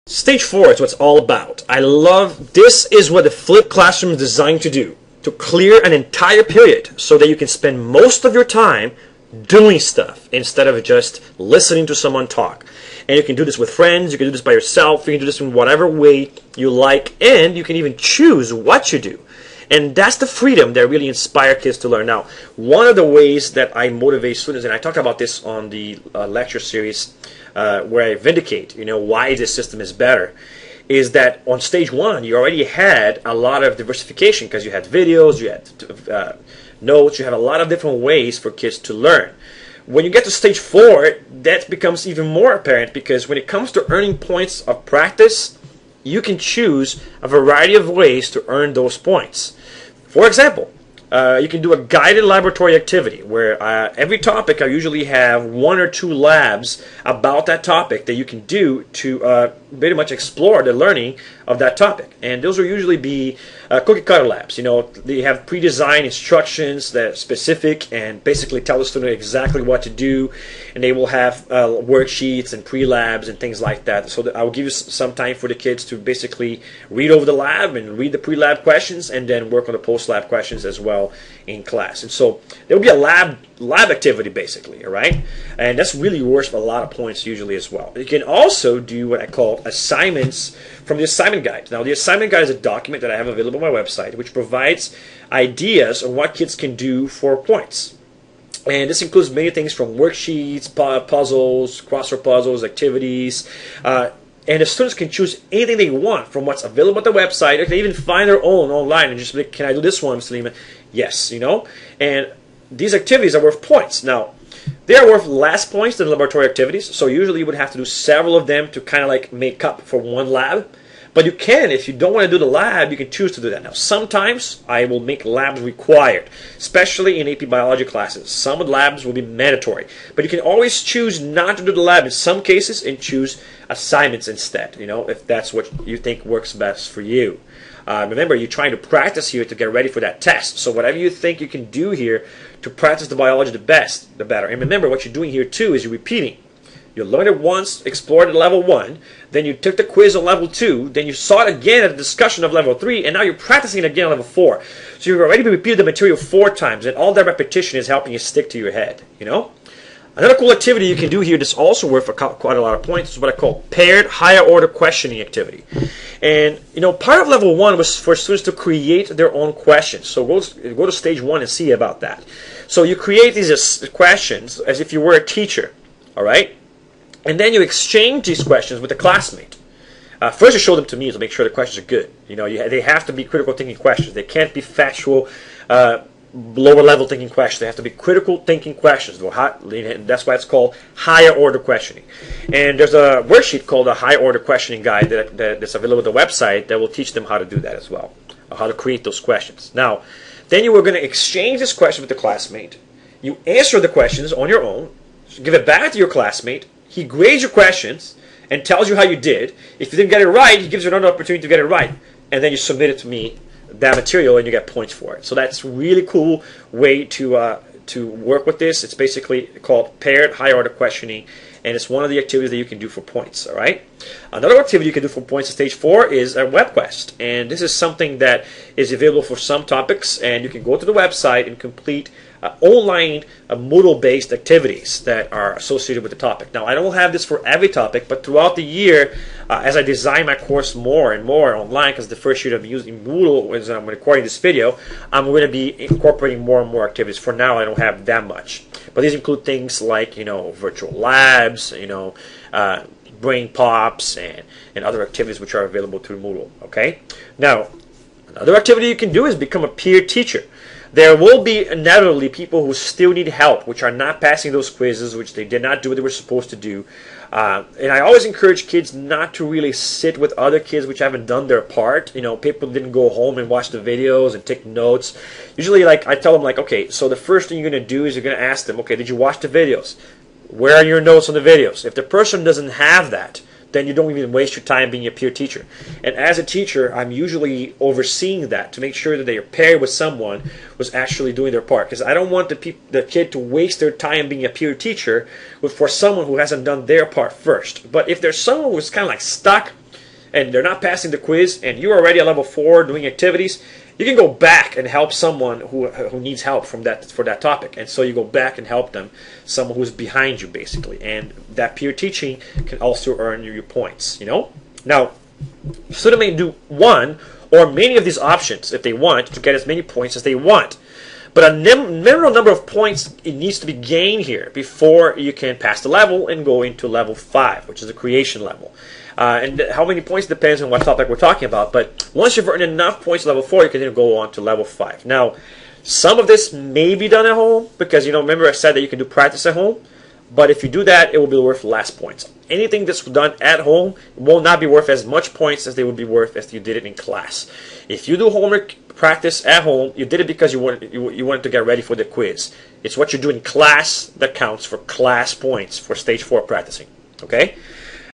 Stage 4 is what it's all about. I love this is what the flipped classroom is designed to do, to clear an entire period so that you can spend most of your time doing stuff instead of just listening to someone talk. And you can do this with friends, you can do this by yourself, you can do this in whatever way you like, and you can even choose what you do. And that's the freedom that really inspires kids to learn. Now, one of the ways that I motivate students, and I talked about this on the lecture series where I vindicate, why this system is better, is that on stage 1, you already had a lot of diversification because you had videos, you had notes, you have a lot of different ways for kids to learn. When you get to stage 4, that becomes even more apparent because when it comes to earning points of practice, you can choose a variety of ways to earn those points. For example, you can do a guided laboratory activity where every topic I usually have 1 or 2 labs about that topic that you can do to pretty much explore the learning of that topic. And those will usually be cookie cutter labs. They have pre-designed instructions that are specific and basically tell the student exactly what to do. And they will have worksheets and pre-labs and things like that. So I will give you some time for the kids to basically read over the lab and read the pre-lab questions and then work on the post-lab questions as well in class. And so there will be a lab activity basically, all right? And that's really worth a lot of points usually as well. You can also do what I call assignments from the assignment guide. Now the assignment guide is a document that I have available on my website which provides ideas on what kids can do for points. And this includes many things from worksheets, puzzles, crossword puzzles, activities, and the students can choose anything they want from what's available at the website. They can even find their own online and just be like, can I do this one, Mr. Lima? Yes, And these activities are worth points. Now, they are worth less points than laboratory activities, so usually you would have to do several of them to kind of like make up for one lab. But you can, if you don't want to do the lab, you can choose to do that. Now, sometimes I will make labs required, especially in AP Biology classes. Some labs will be mandatory. But you can always choose not to do the lab in some cases and choose assignments instead, if that's what you think works best for you. Remember, you're trying to practice here to get ready for that test. So whatever you think you can do here to practice the biology the best, the better. And remember, what you're doing here too is you're repeating. You learned it once, explored at level 1, then you took the quiz on level 2, then you saw it again at the discussion of level 3, and now you're practicing it again on level 4. So you've already repeated the material 4 times, and all that repetition is helping you stick to your head, Another cool activity you can do here that's also worth quite a lot of points is what I call paired higher order questioning activity. And part of level 1 was for students to create their own questions. So go to stage 1 and see about that. So you create these questions as if you were a teacher, all right? And then you exchange these questions with a classmate. First, you show them to me to make sure the questions are good. They have to be critical thinking questions. They can't be factual, lower level thinking questions. They have to be critical thinking questions. That's why it's called higher order questioning. And there's a worksheet called a high order questioning guide that's available on the website that will teach them how to do that as well, or how to create those questions. Now, then you are going to exchange this question with the classmate. You answer the questions on your own, give it back to your classmate. He grades your questions and tells you how you did. If you didn't get it right, he gives you another opportunity to get it right. And then you submit it to me, that material, and you get points for it. So that's a really cool way to work with this. It's basically called paired high order questioning, and it's one of the activities that you can do for points. All right. Another activity you can do for points at stage 4 is a Webquest, and this is something that is available for some topics, and you can go to the website and complete online Moodle-based activities that are associated with the topic. Now, I don't have this for every topic, but throughout the year, as I design my course more and more online, because the first year I'm using Moodle as I'm recording this video, I'm going to be incorporating more and more activities. For now, I don't have that much. But these include things like, virtual labs, brain pops, and other activities which are available through Moodle, okay? Now, another activity you can do is become a peer teacher. There will be inevitably people who still need help, which are not passing those quizzes, which they did not do what they were supposed to do. And I always encourage kids not to really sit with other kids which haven't done their part. People didn't go home and watch the videos and take notes. Usually, I tell them, okay, so the first thing you're going to do is you're going to ask them, okay, did you watch the videos? Where are your notes on the videos? If the person doesn't have that, then you don't even waste your time being a peer teacher. And as a teacher, I'm usually overseeing that to make sure that they are paired with someone who's actually doing their part. Because I don't want the kid to waste their time being a peer teacher for someone who hasn't done their part first. But if there's someone who's kind of stuck and they're not passing the quiz, and you're already at level 4 doing activities, you can go back and help someone who needs help for that topic. And so you go back and help them, someone who's behind you, basically. And that peer teaching can also earn you your points, you know? Now, a student may do one or many of these options if they want to get as many points as they want. But a minimal number of points it needs to be gained here before you can pass the level and go into level 5, which is the creation level. And how many points depends on what topic we're talking about. But once you've earned enough points at level 4, you can then go on to level 5. Now, some of this may be done at home because, you know, remember I said that you can do practice at home. But if you do that, it will be worth less points. Anything that's done at home will not be worth as much points as they would be worth if you did it in class. If you do homework practice at home, you did it because you wanted to get ready for the quiz. It's what you do in class that counts for class points for stage 4 practicing. Okay?